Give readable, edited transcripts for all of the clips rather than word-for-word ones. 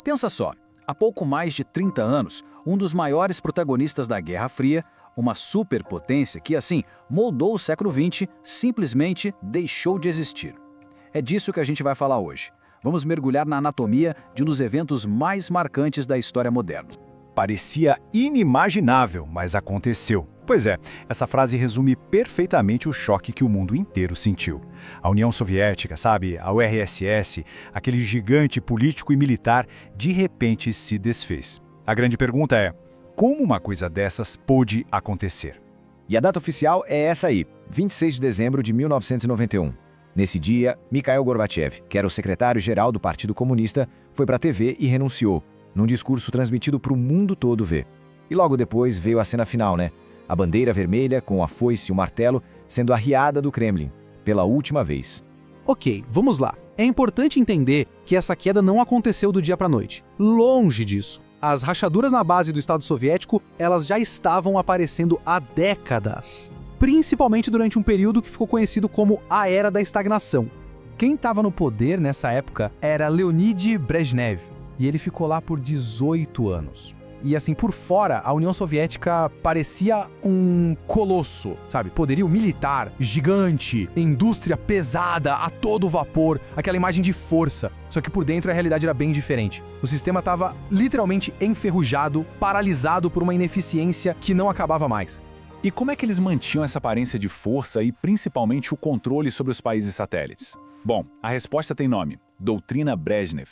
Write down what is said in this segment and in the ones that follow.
Pensa só, há pouco mais de 30 anos, um dos maiores protagonistas da Guerra Fria, uma superpotência que, assim, moldou o século XX, simplesmente deixou de existir. É disso que a gente vai falar hoje. Vamos mergulhar na anatomia de um dos eventos mais marcantes da história moderna. Parecia inimaginável, mas aconteceu. Pois é, essa frase resume perfeitamente o choque que o mundo inteiro sentiu. A União Soviética, sabe, a URSS, aquele gigante político e militar, de repente se desfez. A grande pergunta é, como uma coisa dessas pôde acontecer? E a data oficial é essa aí, 26 de dezembro de 1991. Nesse dia, Mikhail Gorbachev, que era o secretário-geral do Partido Comunista, foi para a TV e renunciou, num discurso transmitido para o mundo todo ver. E logo depois veio a cena final, né? A bandeira vermelha com a foice e o martelo sendo arriada do Kremlin, pela última vez. Ok, vamos lá. É importante entender que essa queda não aconteceu do dia para a noite. Longe disso. As rachaduras na base do Estado Soviético, elas já estavam aparecendo há décadas. Principalmente durante um período que ficou conhecido como a Era da Estagnação. Quem estava no poder nessa época era Leonid Brezhnev, e ele ficou lá por 18 anos. E assim, por fora, a União Soviética parecia um colosso, sabe? Poderio militar, gigante, indústria pesada, a todo vapor, aquela imagem de força. Só que por dentro a realidade era bem diferente. O sistema estava literalmente enferrujado, paralisado por uma ineficiência que não acabava mais. E como é que eles mantinham essa aparência de força e principalmente o controle sobre os países satélites? Bom, a resposta tem nome, Doutrina Brezhnev.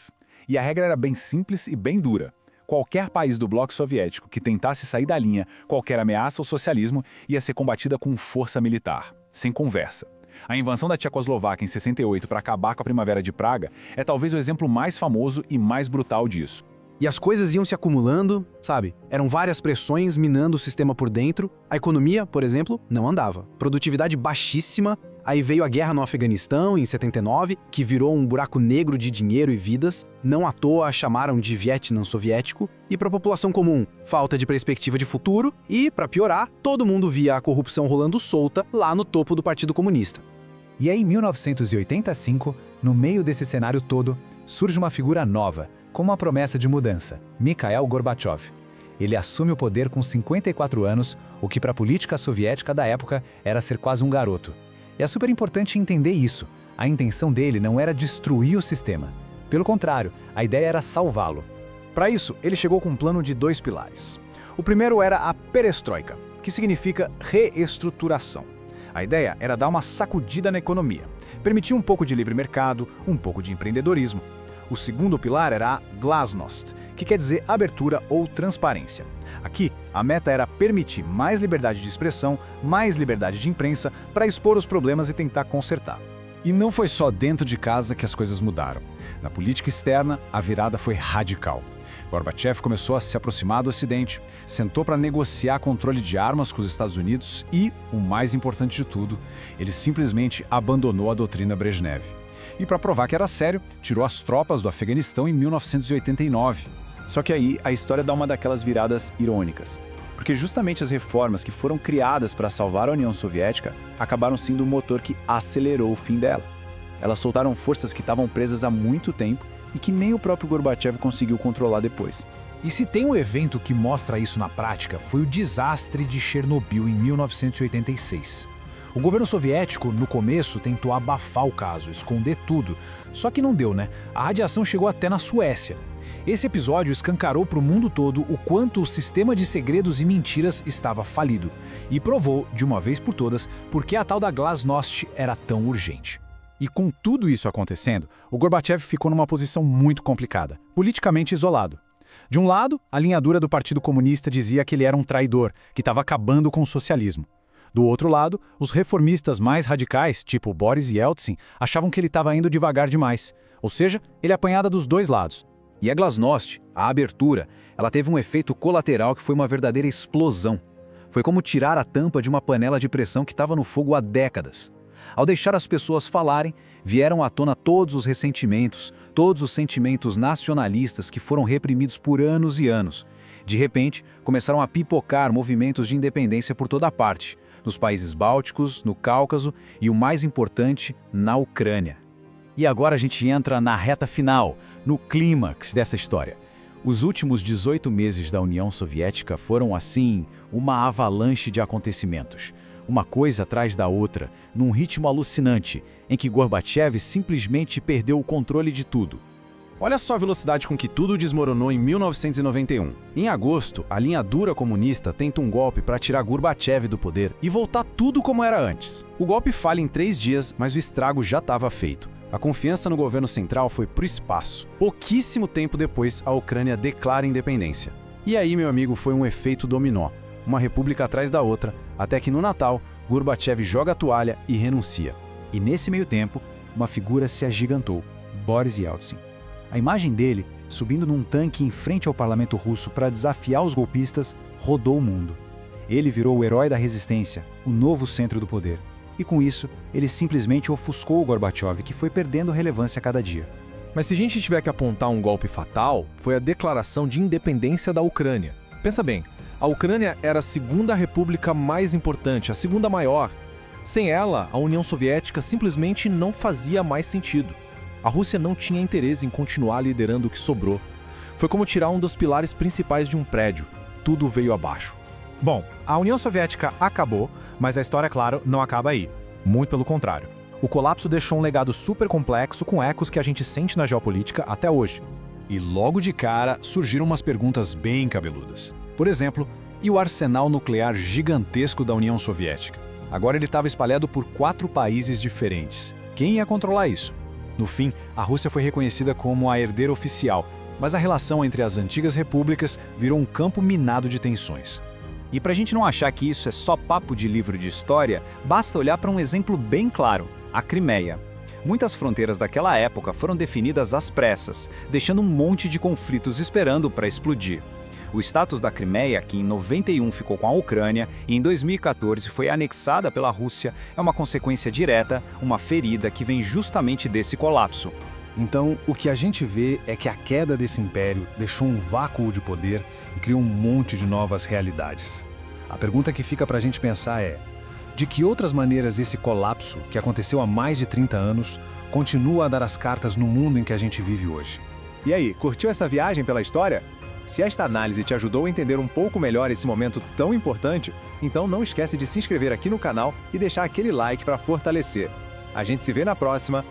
E a regra era bem simples e bem dura. Qualquer país do bloco soviético que tentasse sair da linha, qualquer ameaça ao socialismo, ia ser combatida com força militar, sem conversa. A invasão da Tchecoslováquia em 68 para acabar com a Primavera de Praga é talvez o exemplo mais famoso e mais brutal disso. E as coisas iam se acumulando, sabe? Eram várias pressões minando o sistema por dentro. A economia, por exemplo, não andava. Produtividade baixíssima. Aí veio a guerra no Afeganistão, em 79, que virou um buraco negro de dinheiro e vidas. Não à toa a chamaram de Vietnã soviético. E para a população comum, falta de perspectiva de futuro. E, para piorar, todo mundo via a corrupção rolando solta lá no topo do Partido Comunista. E aí, em 1985, no meio desse cenário todo, surge uma figura nova, com uma promessa de mudança, Mikhail Gorbachev. Ele assume o poder com 54 anos, o que para a política soviética da época era ser quase um garoto. E é super importante entender isso. A intenção dele não era destruir o sistema. Pelo contrário, a ideia era salvá-lo. Para isso, ele chegou com um plano de 2 pilares. O primeiro era a perestroika, que significa reestruturação. A ideia era dar uma sacudida na economia, permitir um pouco de livre mercado, um pouco de empreendedorismo. O segundo pilar era a glasnost, que quer dizer abertura ou transparência. Aqui, a meta era permitir mais liberdade de expressão, mais liberdade de imprensa para expor os problemas e tentar consertar. E não foi só dentro de casa que as coisas mudaram. Na política externa, a virada foi radical. Gorbachev começou a se aproximar do Ocidente, sentou para negociar controle de armas com os Estados Unidos e, o mais importante de tudo, ele simplesmente abandonou a doutrina Brezhnev. E para provar que era sério, tirou as tropas do Afeganistão em 1989. Só que aí a história dá uma daquelas viradas irônicas. Porque justamente as reformas que foram criadas para salvar a União Soviética acabaram sendo o motor que acelerou o fim dela. Elas soltaram forças que estavam presas há muito tempo e que nem o próprio Gorbachev conseguiu controlar depois. E se tem um evento que mostra isso na prática, foi o desastre de Chernobyl em 1986. O governo soviético, no começo, tentou abafar o caso, esconder tudo. Só que não deu, né? A radiação chegou até na Suécia. Esse episódio escancarou para o mundo todo o quanto o sistema de segredos e mentiras estava falido. E provou, de uma vez por todas, por que a tal da glasnost era tão urgente. E com tudo isso acontecendo, o Gorbachev ficou numa posição muito complicada, politicamente isolado. De um lado, a linha dura do Partido Comunista dizia que ele era um traidor, que estava acabando com o socialismo. Do outro lado, os reformistas mais radicais, tipo Boris Yeltsin, achavam que ele estava indo devagar demais. Ou seja, ele apanhava dos dois lados. E a glasnost, a abertura, ela teve um efeito colateral que foi uma verdadeira explosão. Foi como tirar a tampa de uma panela de pressão que estava no fogo há décadas. Ao deixar as pessoas falarem, vieram à tona todos os ressentimentos, todos os sentimentos nacionalistas que foram reprimidos por anos e anos. De repente, começaram a pipocar movimentos de independência por toda parte, nos países bálticos, no Cáucaso e, o mais importante, na Ucrânia. E agora a gente entra na reta final, no clímax dessa história. Os últimos 18 meses da União Soviética foram, assim, uma avalanche de acontecimentos. Uma coisa atrás da outra, num ritmo alucinante, em que Gorbachev simplesmente perdeu o controle de tudo. Olha só a velocidade com que tudo desmoronou em 1991. Em agosto, a linha dura comunista tenta um golpe para tirar Gorbachev do poder e voltar tudo como era antes. O golpe falha em 3 dias, mas o estrago já estava feito. A confiança no governo central foi pro espaço. Pouquíssimo tempo depois, a Ucrânia declara independência. E aí, meu amigo, foi um efeito dominó. Uma república atrás da outra, até que no Natal, Gorbachev joga a toalha e renuncia. E nesse meio tempo, uma figura se agigantou, Boris Yeltsin. A imagem dele, subindo num tanque em frente ao parlamento russo para desafiar os golpistas, rodou o mundo. Ele virou o herói da resistência, o novo centro do poder. E com isso, ele simplesmente ofuscou o Gorbachev, que foi perdendo relevância a cada dia. Mas se a gente tiver que apontar um golpe fatal, foi a declaração de independência da Ucrânia. Pensa bem, a Ucrânia era a segunda república mais importante, a segunda maior. Sem ela, a União Soviética simplesmente não fazia mais sentido. A Rússia não tinha interesse em continuar liderando o que sobrou. Foi como tirar um dos pilares principais de um prédio. Tudo veio abaixo. Bom, a União Soviética acabou, mas a história, claro, não acaba aí. Muito pelo contrário. O colapso deixou um legado super complexo com ecos que a gente sente na geopolítica até hoje. E logo de cara surgiram umas perguntas bem cabeludas. Por exemplo, e o arsenal nuclear gigantesco da União Soviética? Agora ele estava espalhado por 4 países diferentes. Quem ia controlar isso? No fim, a Rússia foi reconhecida como a herdeira oficial, mas a relação entre as antigas repúblicas virou um campo minado de tensões. E para a gente não achar que isso é só papo de livro de história, basta olhar para um exemplo bem claro, a Crimeia. Muitas fronteiras daquela época foram definidas às pressas, deixando um monte de conflitos esperando para explodir. O status da Crimeia, que em 91 ficou com a Ucrânia e em 2014 foi anexada pela Rússia, é uma consequência direta, uma ferida que vem justamente desse colapso. Então, o que a gente vê é que a queda desse império deixou um vácuo de poder e criou um monte de novas realidades. A pergunta que fica pra gente pensar é: de que outras maneiras esse colapso, que aconteceu há mais de 30 anos, continua a dar as cartas no mundo em que a gente vive hoje? E aí, curtiu essa viagem pela história? Se esta análise te ajudou a entender um pouco melhor esse momento tão importante, então não esquece de se inscrever aqui no canal e deixar aquele like para fortalecer. A gente se vê na próxima.